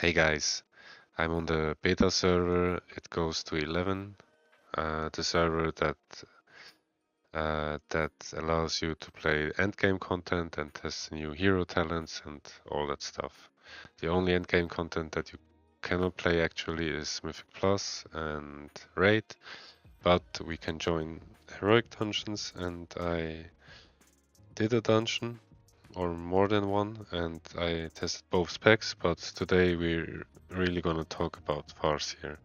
Hey guys, I'm on the beta server. It goes to 11, the server that allows you to play endgame content and test new hero talents and all that stuff. The only endgame content that you cannot play actually is Mythic Plus and Raid, but we can join heroic dungeons, and I did a dungeon or more than one, and I tested both specs, but today we're really gonna talk about Farseer.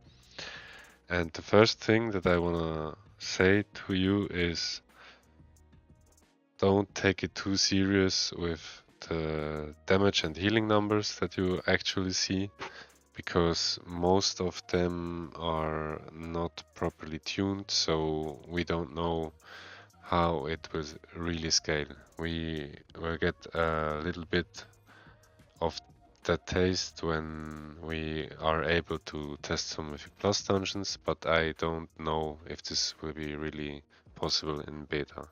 And the first thing that I wanna say to you is don't take it too serious with the damage and healing numbers that you actually see, because most of them are not properly tuned, so we don't know how it will really scale. We will get a little bit of that taste when we are able to test some Mythic Plus dungeons, but I don't know if this will be really possible in beta.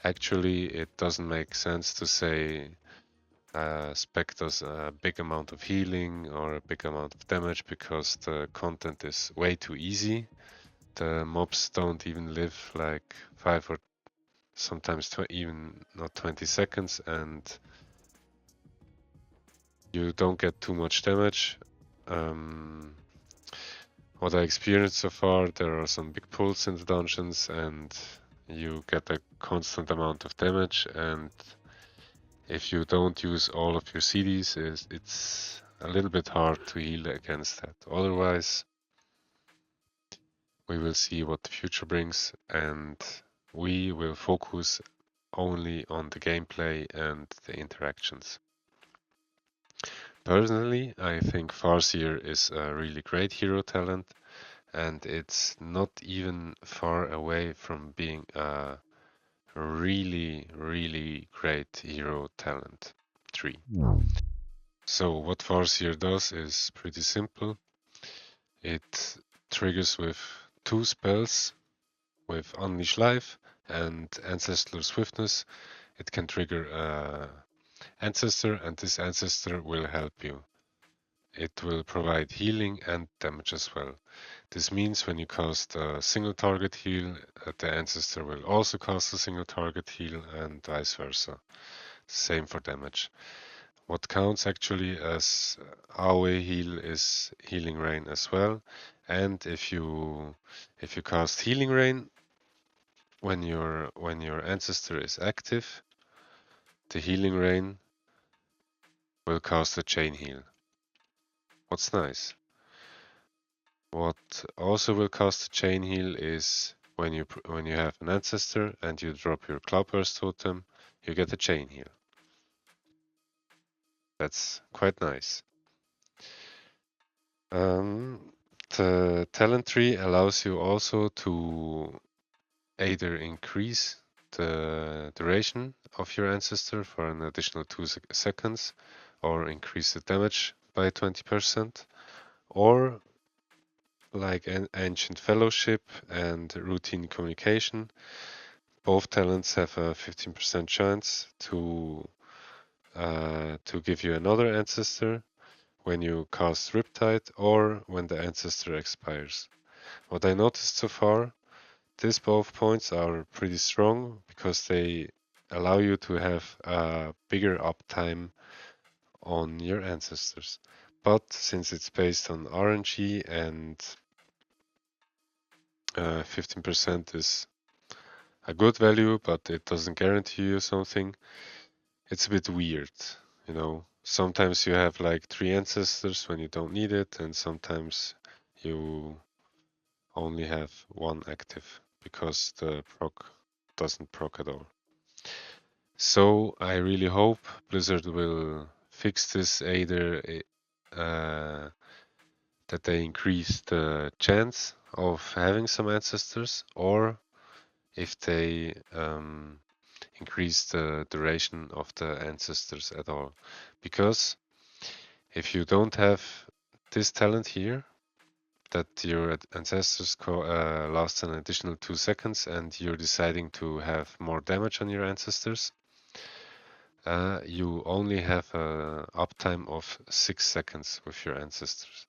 Actually, it doesn't make sense to say spec does a big amount of healing or a big amount of damage because the content is way too easy. The mobs don't even live like 5 or sometimes even not 20 seconds, and you don't get too much damage. What I experienced so far, there are some big pulls in the dungeons, and you get a constant amount of damage, and if you don't use all of your CDs, it's a little bit hard to heal against that. Otherwise, we will see what the future brings, and we will focus only on the gameplay and the interactions. Personally, I think Farseer is a really great hero talent, and it's not even far away from being a really great hero talent tree. So what Farseer does is pretty simple. It triggers with two spells with Unleash Life and Ancestral Swiftness. It can trigger Ancestor, and this Ancestor will help you. It will provide healing and damage as well. This means when you cast a single target heal, the Ancestor will also cast a single target heal, and vice versa. Same for damage. What counts actually as AoE heal is Healing Rain as well. And if you cast Healing Rain when your Ancestor is active, the Healing Rain will cast a chain heal. What's nice. What also will cast a chain heal is when you have an Ancestor and you drop your Cloudburst totem, you get a chain heal. That's quite nice. The talent tree allows you also to either increase the duration of your Ancestor for an additional 2 seconds, or increase the damage by 20%, or like an Ancient Fellowship and Routine Communication. Both talents have a 15% chance to give you another Ancestor when you cast Riptide or when the Ancestor expires. What I noticed so far, these both points are pretty strong because they allow you to have a bigger uptime on your Ancestors. But since it's based on RNG and 15% is a good value, but it doesn't guarantee you something, it's a bit weird, you know. Sometimes you have like 3 Ancestors when you don't need it, and sometimes you only have 1 active because the proc doesn't proc at all. So I really hope Blizzard will fix this, either that they increase the chance of having some Ancestors, or if they increase the duration of the Ancestors at all. Because if you don't have this talent here, that your Ancestors last an additional 2 seconds, and you're deciding to have more damage on your Ancestors, you only have a uptime of 6 seconds with your ancestors.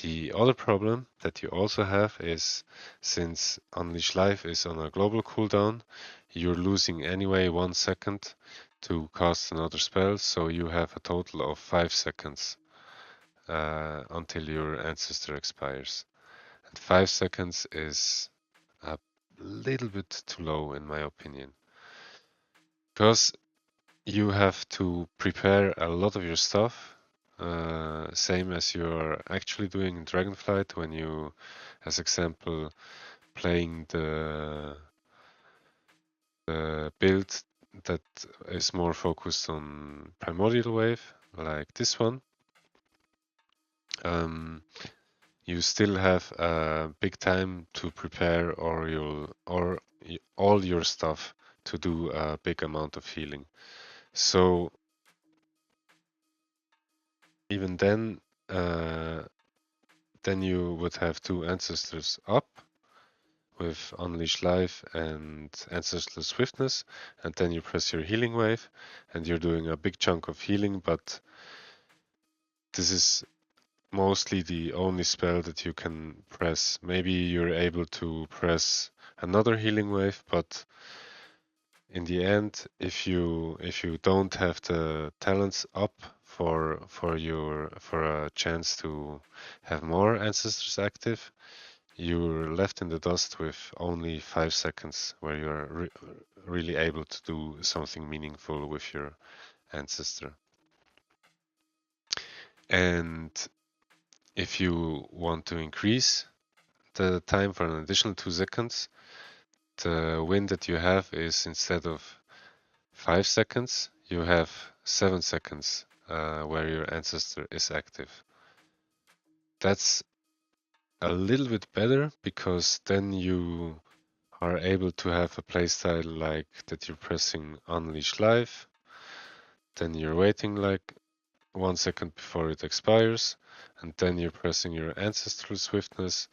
The other problem that you also have is, since Unleash Life is on a global cooldown, you're losing anyway 1 second to cast another spell, so you have a total of 5 seconds until your ancestor expires. And 5 seconds is a little bit too low in my opinion, because you have to prepare a lot of your stuff, same as you're actually doing in Dragonflight when you, as example, playing the build that is more focused on Primordial Wave, like this one. You still have a big time to prepare all your stuff to do a big amount of healing. So even then you would have 2 ancestors up with Unleash Life and Ancestral Swiftness, and then you press your healing wave, and you're doing a big chunk of healing, but this is mostly the only spell that you can press. Maybe you're able to press another healing wave, but in the end, if you don't have the talents up for a chance to have more ancestors active, you're left in the dust with only 5 seconds where you're really able to do something meaningful with your ancestor. And if you want to increase the time for an additional 2 seconds, the win that you have is, instead of 5 seconds, you have 7 seconds where your ancestor is active. That's a little bit better, because then you are able to have a playstyle like that you're pressing Unleash Life, then you're waiting like 1 second before it expires, and then you're pressing your Ancestral Swiftness,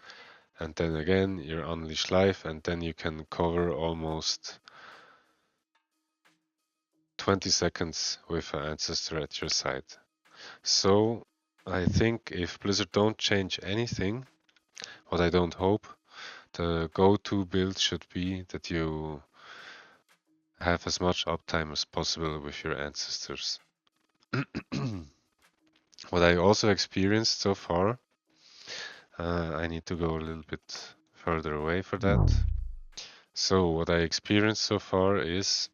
and then again your Unleash Life, and then you can cover almost 20 seconds with an Ancestor at your side. So I think if Blizzard don't change anything, what I don't hope, the go-to build should be that you have as much uptime as possible with your ancestors. What I also experienced so far, I need to go a little bit further away for that. So what I experienced so far is,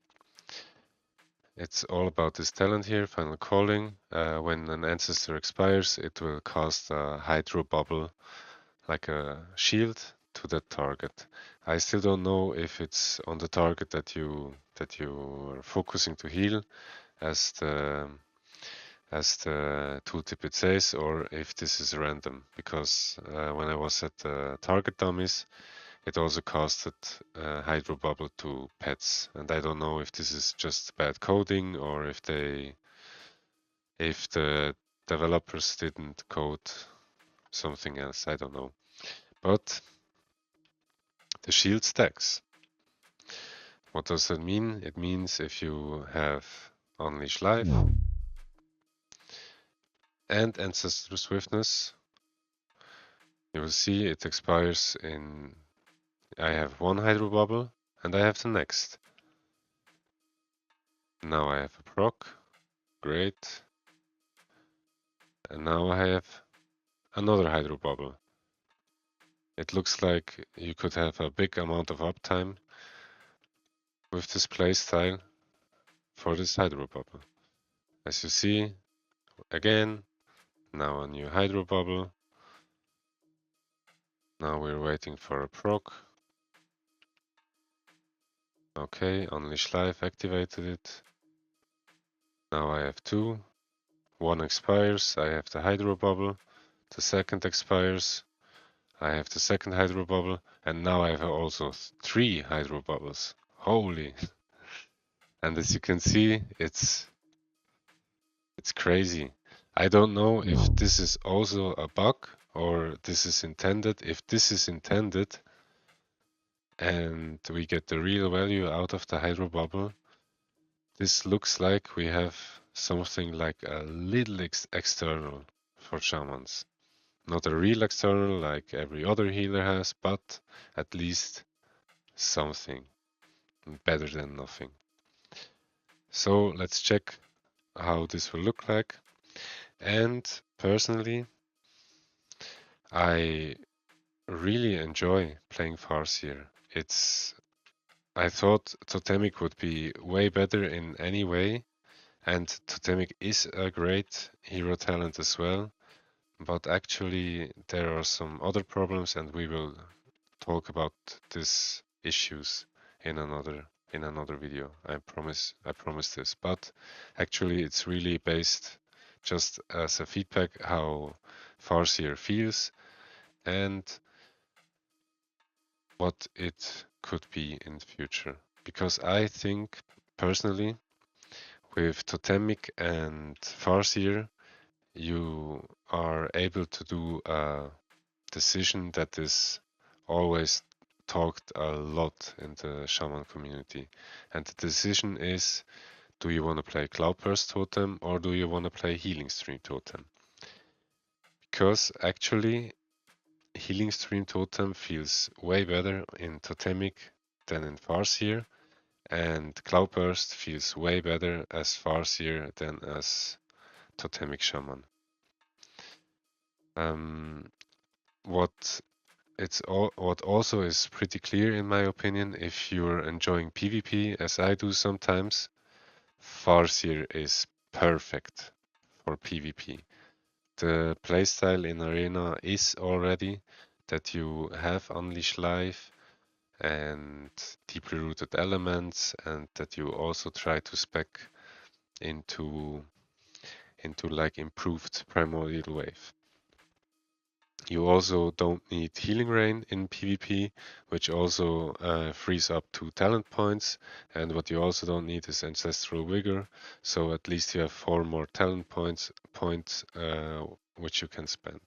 it's all about this talent here, Final Calling. When an ancestor expires, it will cast a Hydrobubble, like a shield, to that target. I still don't know if it's on the target that you are focusing to heal, as the tooltip it says, or if this is random, because when I was at the target dummies, it also casted Hydrobubble to pets, and I don't know if this is just bad coding or if the developers didn't code something else, I don't know. But the shield stacks. What does that mean? It means if you have Unleash Life and Ancestral Swiftness, you will see it expires in... I have 1 Hydrobubble, and I have the next. Now I have a proc, great. And now I have another Hydrobubble. It looks like you could have a big amount of uptime with this playstyle for this Hydrobubble. As you see, again, now a new Hydrobubble. Now we're waiting for a proc. Okay, Unleash Life activated it. Now I have 2. 1 expires, I have the Hydrobubble. The second expires, I have the second Hydrobubble. And now I have also 3 Hydrobubbles. Holy! And as you can see, it's crazy. I don't know if this is also a bug or this is intended. If this is intended and we get the real value out of the Hydrobubble, this looks like we have something like a little external for shamans. Not a real external like every other healer has, but at least something better than nothing. So let's check how this will look like. And personally, I really enjoy playing Farseer. I thought Totemic would be way better in any way, and Totemic is a great hero talent as well, but actually there are some other problems, and we will talk about these issues in another video. I promise this. But actually it's really based just as a feedback how Farseer feels and what it could be in the future. Because I think personally with Totemic and Farseer you are able to do a decision that is always talked a lot in the shaman community. And the decision is, do you want to play Cloudburst Totem or do you want to play Healing Stream Totem? Because actually, Healing Stream Totem feels way better in Totemic than in Farseer, and Cloudburst feels way better as Farseer than as Totemic Shaman. Um, what what also is pretty clear in my opinion, if you're enjoying PvP as I do sometimes, Farseer is perfect for PvP. The playstyle in Arena is already that you have Unleash Life and deeply rooted elements, and that you also try to spec into like improved Primordial Wave. You also don't need Healing Rain in PvP, which also frees up 2 talent points, and what you also don't need is Ancestral Vigor, so at least you have 4 more talent points which you can spend.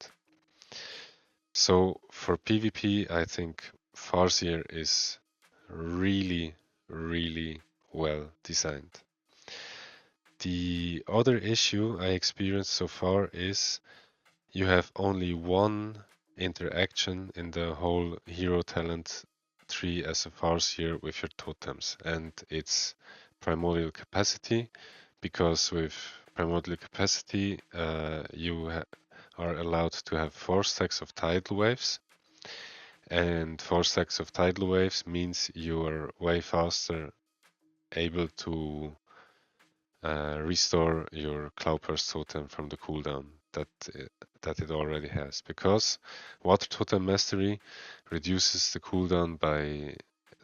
So for PvP, I think Farseer is really, really well designed. The other issue I experienced so far is you have only one interaction in the whole hero talent tree as a Farseer with your totems, and it's primordial capacity, because with primordial capacity you are allowed to have 4 stacks of tidal waves, and 4 stacks of tidal waves means you are way faster able to restore your Cloudburst totem from the cooldown that it already has, because Water Totem Mastery reduces the cooldown by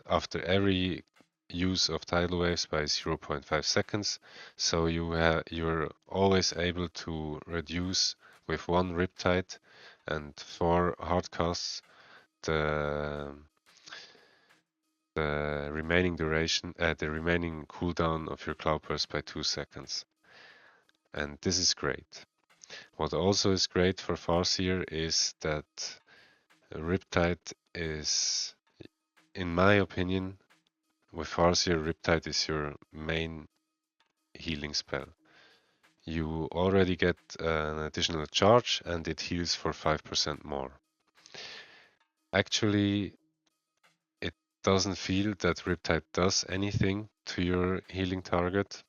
after every use of tidal waves by 0.5 seconds, so you're always able to reduce with 1 Riptide and 4 hardcasts the remaining duration, the remaining cooldown of your Cloudburst by 2 seconds. And this is great. What also is great for Farseer is that Riptide is, in my opinion, with Farseer, Riptide is your main healing spell. You already get an additional charge and it heals for 5% more. Actually, it doesn't feel that Riptide does anything to your healing target.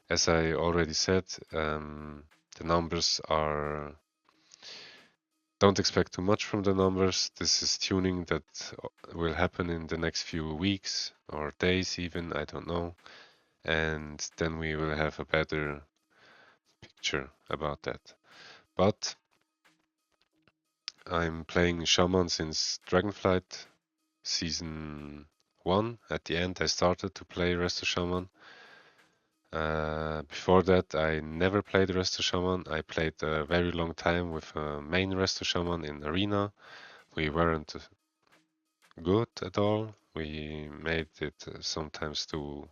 As I already said, the numbers are... Don't expect too much from the numbers. This is tuning that will happen in the next few weeks or days even, I don't know. And then we will have a better picture about that. But I'm playing Shaman since Dragonflight Season 1. At the end I started to play Resto Shaman. Before that I never played Resto Shaman. I played a very long time with a main Resto Shaman in Arena. We weren't good at all. We made it sometimes to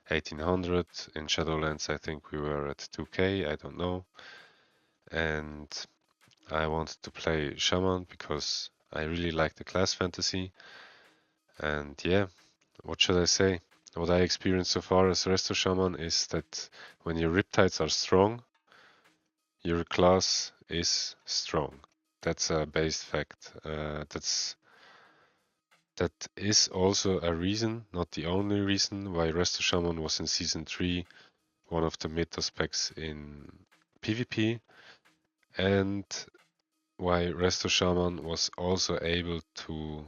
1800. In Shadowlands I think we were at 2k, I don't know. And I wanted to play Shaman because I really like the class fantasy. And yeah, what should I say? what I experienced so far as Resto Shaman is that when your riptides are strong, your class is strong. That's a base fact. That is also a reason, not the only reason, why Resto Shaman was in Season 3 one of the meta specs in PvP, and why Resto Shaman was also able to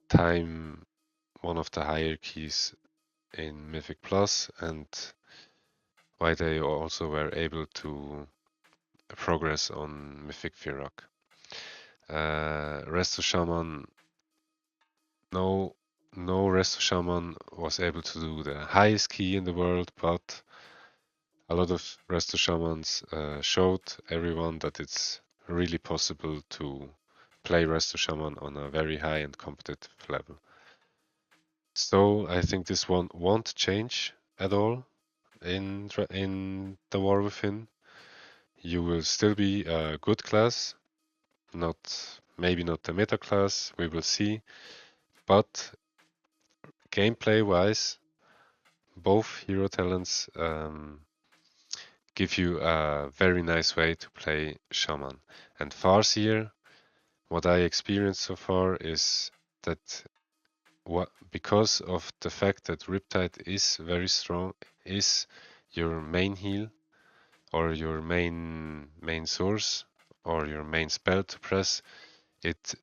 time one of the hierarchies in Mythic Plus, and why they also were able to progress on Mythic Virok. Resto Shaman, no Resto Shaman was able to do the highest key in the world, but a lot of Resto Shamans showed everyone that it's really possible to play Resto Shaman on a very high and competitive level. So I think this one won't change at all in the War Within. You will still be a good class, maybe not the meta class, we will see. But gameplay wise, both hero talents give you a very nice way to play Shaman. And Farseer, what I experienced so far is that because of the fact that Riptide is very strong, is your main heal or your main source or your main spell to press, it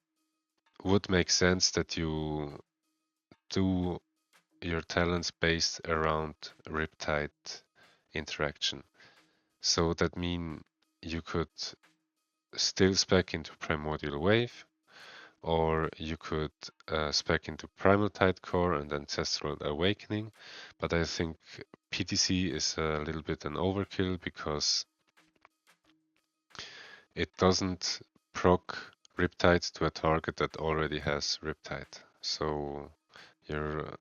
would make sense that you do your talents based around Riptide interaction. So that means you could still spec into Primordial Wave, or you could spec into Primal Tide Core and Ancestral Awakening, but I think PTC is a little bit an overkill because it doesn't proc Riptide to a target that already has Riptide. So you're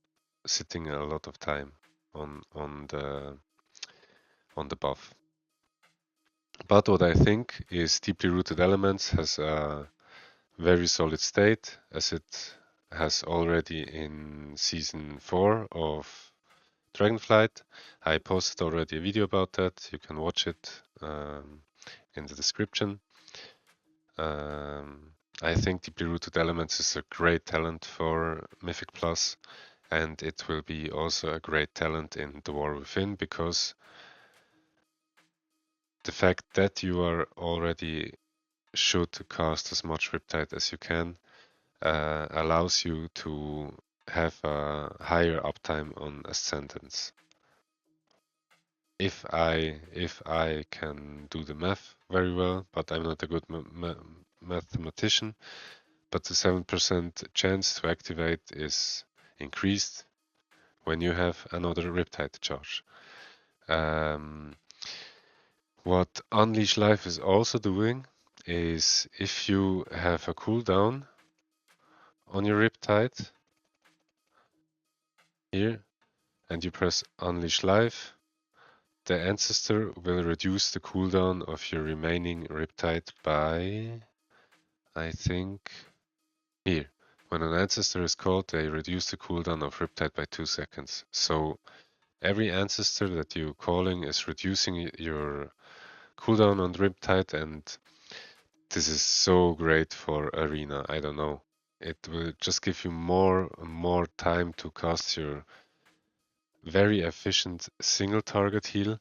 sitting a lot of time on the buff. But what I think is Deeply Rooted Elements has a very solid state, as it has already in Season 4 of Dragonflight. I posted already a video about that. You can watch it in the description. I think Deeply Rooted Elements is a great talent for Mythic Plus, and it will be also a great talent in The War Within, because the fact that you are already should cast as much Riptide as you can allows you to have a higher uptime on Ascendance. If I can do the math very well, but I'm not a good mathematician, but the 7% chance to activate is increased when you have another Riptide charge. What Unleash Life is also doing is, if you have a cooldown on your Riptide here and you press Unleash Life, the Ancestor will reduce the cooldown of your remaining Riptide by, I think, here. When an Ancestor is called, they reduce the cooldown of Riptide by 2 seconds. So every Ancestor that you're calling is reducing your cooldown on Riptide, and this is so great for Arena. I don't know. It will just give you more time to cast your very efficient single target heal,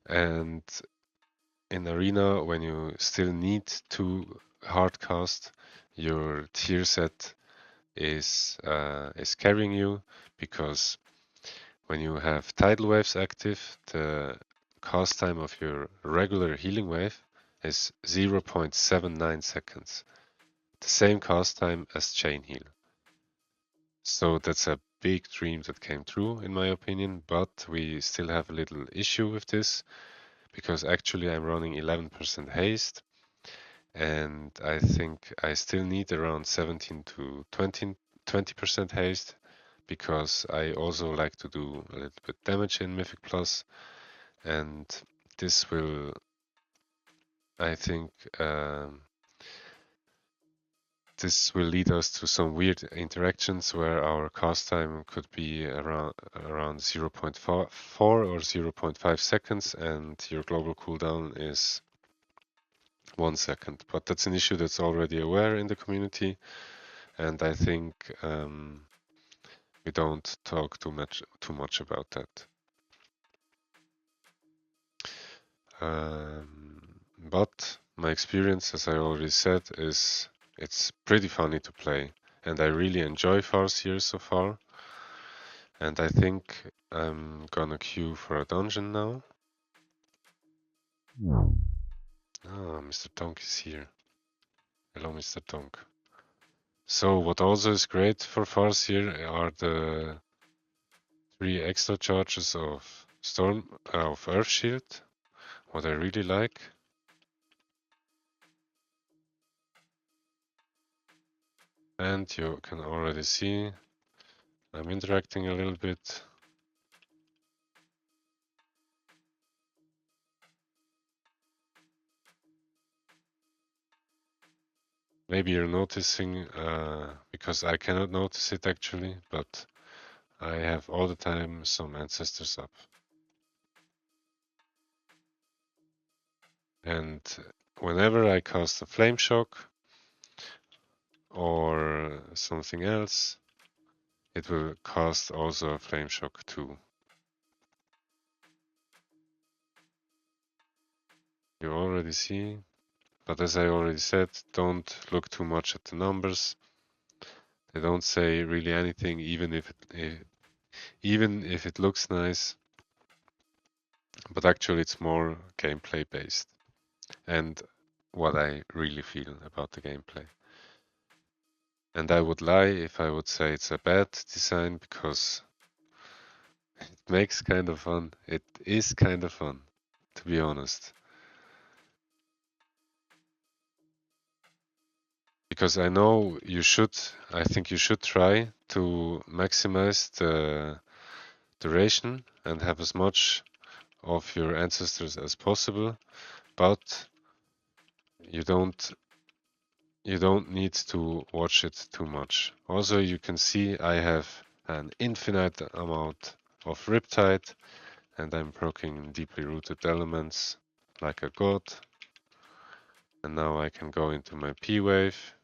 and in Arena, when you still need to hardcast, your tier set is carrying you, because when you have tidal waves active, the cast time of your regular healing wave is 0.79 seconds, the same cast time as chain heal. So that's a big dream that came true, in my opinion, but we still have a little issue with this, because actually I'm running 11% haste, and I think I still need around 17 to 20% haste, because I also like to do a little bit damage in Mythic Plus, and this will, I think, this will lead us to some weird interactions where our cast time could be around 0.4 or 0.5 seconds, and your global cooldown is 1 second. But that's an issue that's already aware in the community, and I think we don't talk too much about that. But my experience, as I already said, is it's pretty funny to play, and I really enjoy Farseer so far. And I think I'm gonna queue for a dungeon now. Ah, Mr. Tonk is here. Hello, Mr. Tonk. So what also is great for Farseer are the 3 extra charges of Earth Shield, what I really like. And you can already see I'm interacting a little bit. Maybe you're noticing, because I cannot notice it actually, but I have all the time some ancestors up. And whenever I cast a flame shock or something else, it will cast also a flame shock too. You already see, but as I already said, don't look too much at the numbers. They don't say really anything, even if it looks nice. But actually, it's more gameplay based, and what I really feel about the gameplay. And I would lie if I would say it's a bad design, because it makes kind of fun. It is kind of fun, to be honest. Because I know I think you should try to maximize the duration and have as much of your ancestors as possible, but you don't need to watch it too much. Also, you can see I have an infinite amount of Riptide, and I'm proccing deeply rooted elements like a god. And now I can go into my P-wave,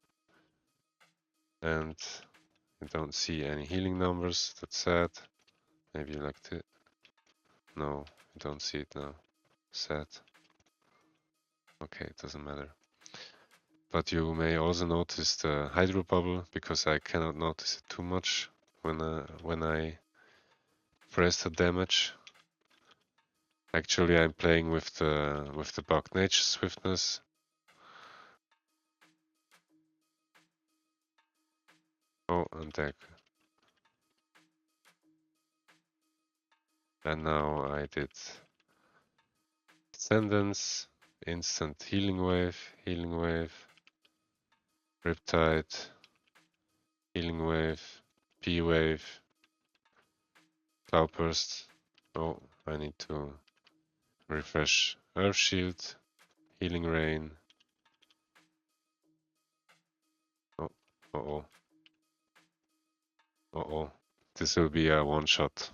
and I don't see any healing numbers. That's sad. Maybe you like to. No, I don't see it now. Sad. Okay, it doesn't matter. But you may also notice the Hydrobubble, because I cannot notice it too much when I press the damage. Actually, I'm playing with the bugged nature swiftness. Oh, and deck. And now I did Ascendance, instant healing wave, Riptide, healing wave, P wave, Cloudburst. Oh, I need to refresh Earth Shield, Healing Rain. Oh, uh-oh. Uh-oh. This will be a one-shot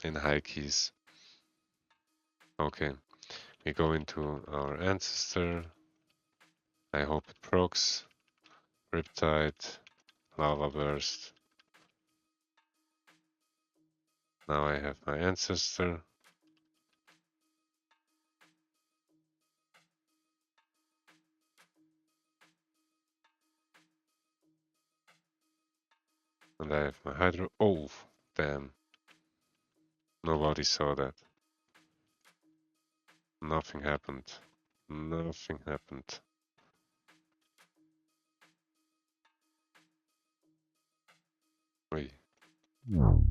in high keys. Okay, we go into our Ancestor. I hope it procs. Riptide, Lava Burst. Now I have my Ancestor. And I have my Hydro. Oh, damn. Nobody saw that. Nothing happened. Nothing happened. Wait. Now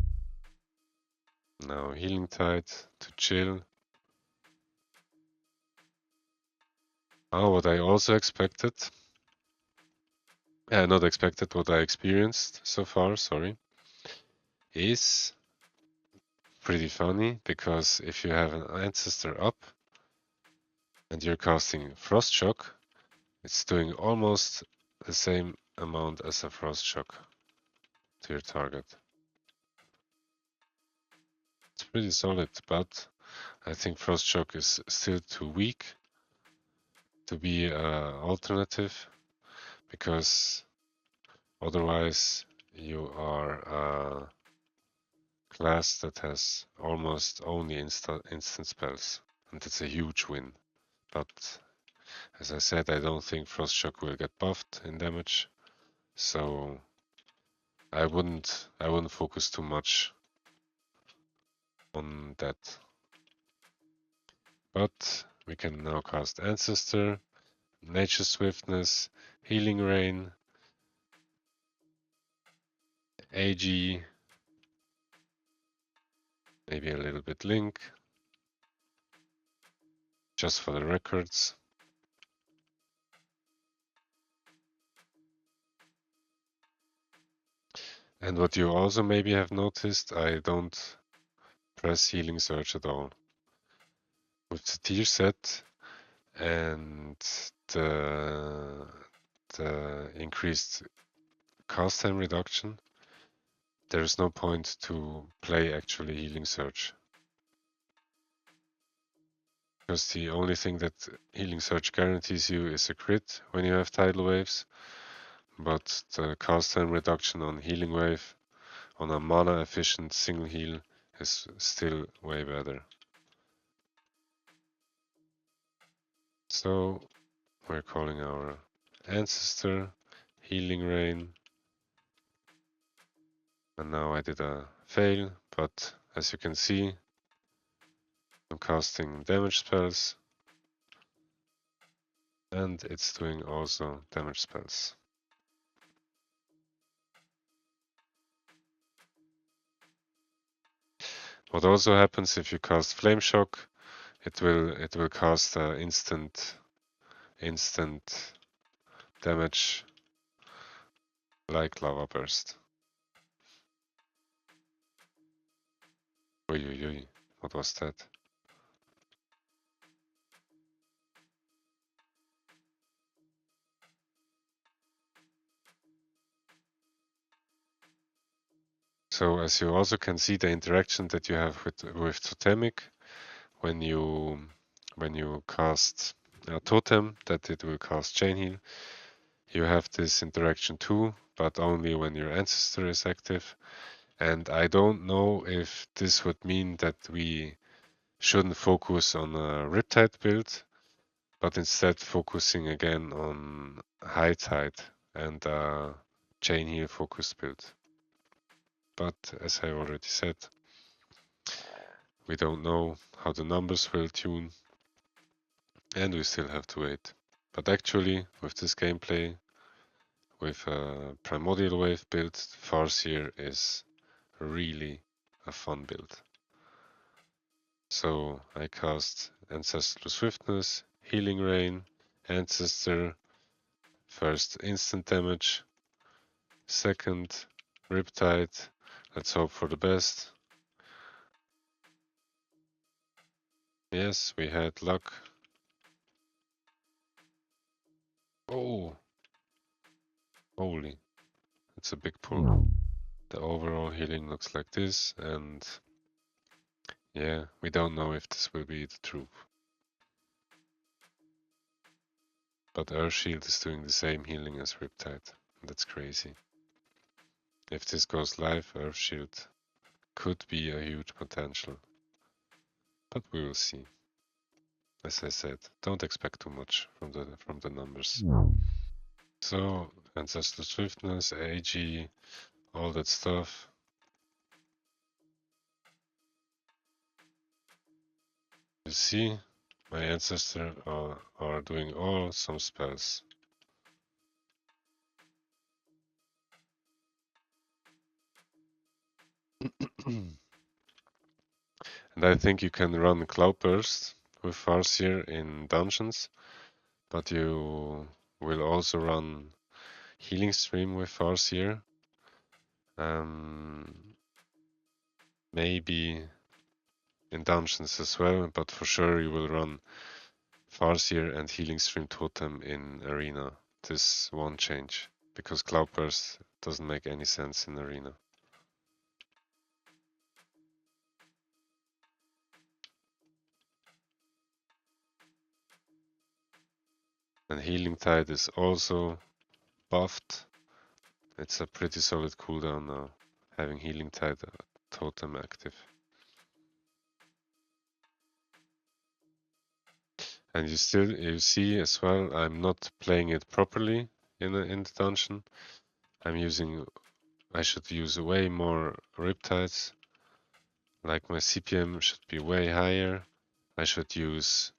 Healing Tide to chill. Oh, what I also expected. Not expected, what I experienced so far, sorry, is pretty funny, because if you have an Ancestor up and you're casting Frost Shock, it's doing almost the same amount as a frost shock to your target. It's pretty solid, but I think frost shock is still too weak to be an alternative, because otherwise you are a class that has almost only instant spells, and it's a huge win. But as I said, I don't think frost shock will get buffed in damage, so I wouldn't focus too much on that. But we can now cast Ancestor, Nature Swiftness, Healing Rain, AG, maybe a little bit Link, just for the records. And what you also maybe have noticed, I don't press Healing Surge at all. With the tier set and the increased cast time reduction, there is no point to play actually Healing Surge. Because the only thing that Healing Surge guarantees you is a crit when you have Tidal Waves, but the cast time reduction on Healing Wave on a mana efficient single heal is still way better. So we're calling our Ancestor, Healing Rain, and now I did a fail, but as you can see, I'm casting damage spells, and it's doing also damage spells. What also happens if you cast Flame Shock, it will cast instant damage like Lava Burst. Oi, what was that? So as you also can see the interaction that you have with Totemic, when you cast a Totem, that it will cast Chain Heal. You have this interaction too, but only when your Ancestor is active. And I don't know if this would mean that we shouldn't focus on a Riptide build, but instead focusing again on High Tide and Chain Heal focused build. But as I already said, we don't know how the numbers will tune, and we still have to wait. But actually, with this gameplay, with a Primordial Wave build, Farseer is really a fun build. So I cast Ancestral Swiftness, Healing Rain, Ancestor, first instant damage, second Riptide, let's hope for the best. Yes, we had luck. Oh, holy, it's a big pull. The overall healing looks like this, and yeah, we don't know if this will be the truth. But Earthshield is doing the same healing as Riptide. That's crazy. If this goes live, Earthshield could be a huge potential. But we will see. As I said, don't expect too much from the numbers. So, Ancestral Swiftness, AG, all that stuff. You see, my Ancestor are doing some spells. And I think you can run Cloudburst with Farseer in dungeons, but you will also run Healing Stream with Farseer. Maybe in dungeons as well, but for sure you will run Farseer and Healing Stream Totem in Arena. This won't change. because Cloudburst doesn't make any sense in Arena. And Healing Tide is also buffed. It's a pretty solid cooldown now, having Healing Tide totem active. And you see as well, I'm not playing it properly in the dungeon. I should use way more Riptides. Like my CPM should be way higher. I should use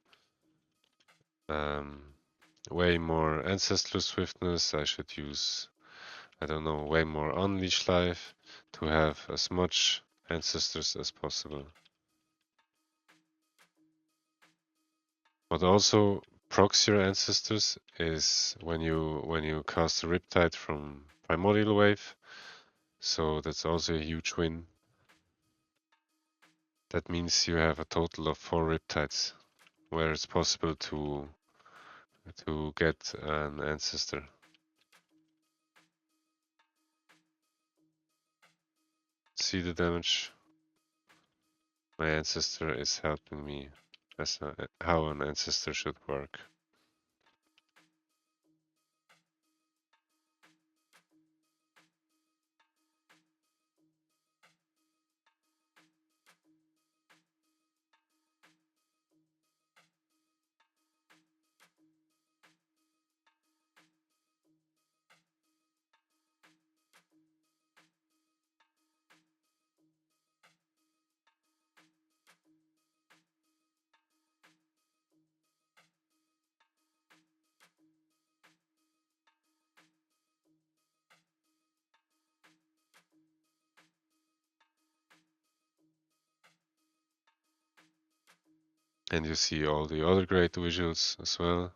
way more Ancestral Swiftness. I should use, I don't know, way more Unleash Life to have as much Ancestors as possible. But also, procs your Ancestors is when you cast a Riptide from Primordial Wave. So that's also a huge win. That means you have a total of 4 Riptides, where it's possible to get an Ancestor. See the damage? My Ancestor is helping me as how an Ancestor should work. And you see all the other great visuals as well.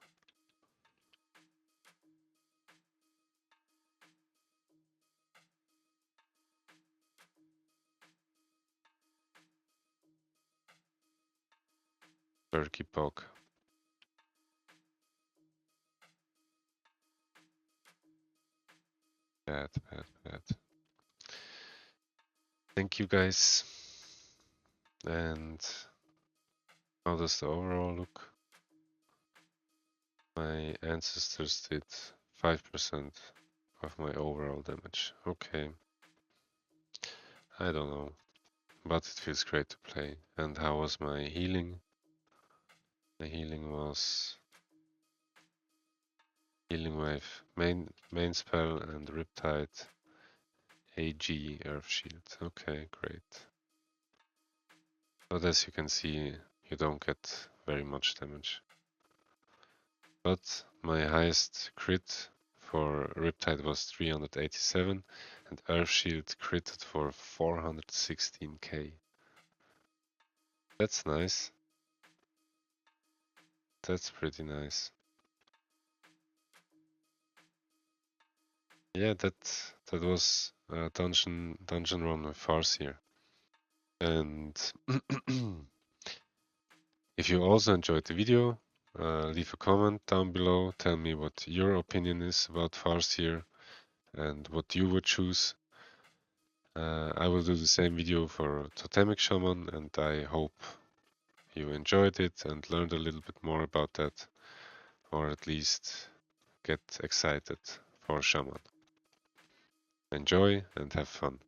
Turkey Pog. Bad. Thank you guys. And how does the overall look? My Ancestors did 5% of my overall damage. Okay. I don't know. But it feels great to play. And how was my healing? My healing was Healing Wave, main spell and Riptide, AG, Earth Shield. Okay, great. But as you can see, you don't get very much damage. But my highest crit for Riptide was 387 and Earth Shield critted for 416k. That's nice. That's pretty nice. Yeah, that was a dungeon run with Farseer. And if you also enjoyed the video, leave a comment down below. Tell me what your opinion is about Farseer and what you would choose. I will do the same video for Totemic Shaman, and I hope you enjoyed it and learned a little bit more about that, or at least get excited for Shaman. Enjoy and have fun.